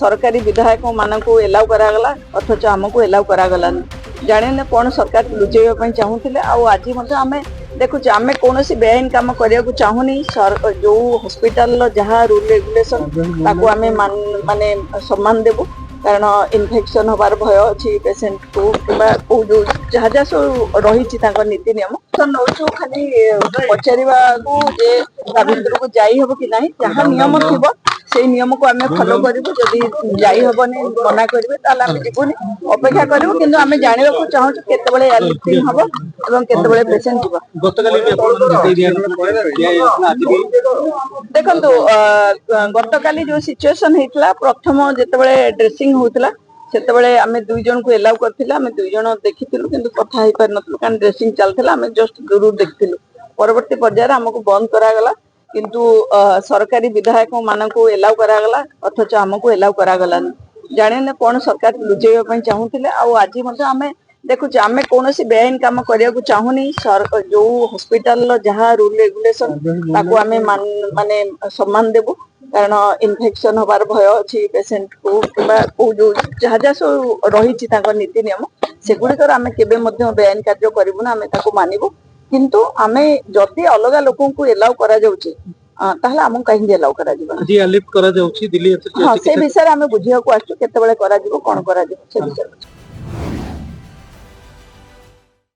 सरकारी विधायक मान को एलाउ करागला अथच आमको एलाउ करागलानी जाने कौन सरकार लुचेवा चाहूले आज आम देखुचे आम कौन बेआईन कम करने को चाहूनी जो हॉस्पिटल जहाँ रूल रेगुलेशन आम माने सम्मान देबू कारण इन्फेक्शन हबार भय अच्छी पेसेंट को कि जो जहाँ जहाँ सब रही नीति नियम नौ खाली पचारा भर को जाइब कि ना जहाँ नियम थी से नियम को आम फॉलो करूँ जदि जाइबनी मना करेंगे आम जीवनी अपेक्षा करूँ कि आम जानवा चाहूँ केतबले लिफ्टिंग हम और केतबले पेसेंट देखो गत काली जो सिचुएशन होता प्रथम जिते ड्रेसिंग होता से आम दुई जन को एलाउ करथिला आम दुई जन देखिथिलु किंतु कथा ही पर नथलु कारण ड्रेसिंग चलथिला आम जस्ट दूर देखिथिलु परवर्ती पर्यायर हमको बंद करागला किंतु सरकारी विधायक मान को एलाउ करागला अथच आमको एलाउ करागलानी जाने कौन सरकार लुचेवा चाहूले आज आम देखुचे आम कौन बेआईन कम करने को चाहूनी जो हॉस्पिटल जहाँ रूल रेगुलेशन आम माने सम्मान देबू कारण इन्फेक्शन हबार भय अच्छी पेसेंट को कि जो जहाँ जहाँ सब रही नीति नियम सेगुड़िकर आम केबे बेआईन कार्य करूँ ना आम मानबू किंतु आम जदि अलग लोक एलाउ करा ताहले आमको कहीं एलाउ करा दिल्ली हाँ से विषय आम बुझा आसू केतबेले करा कौन करा से विषय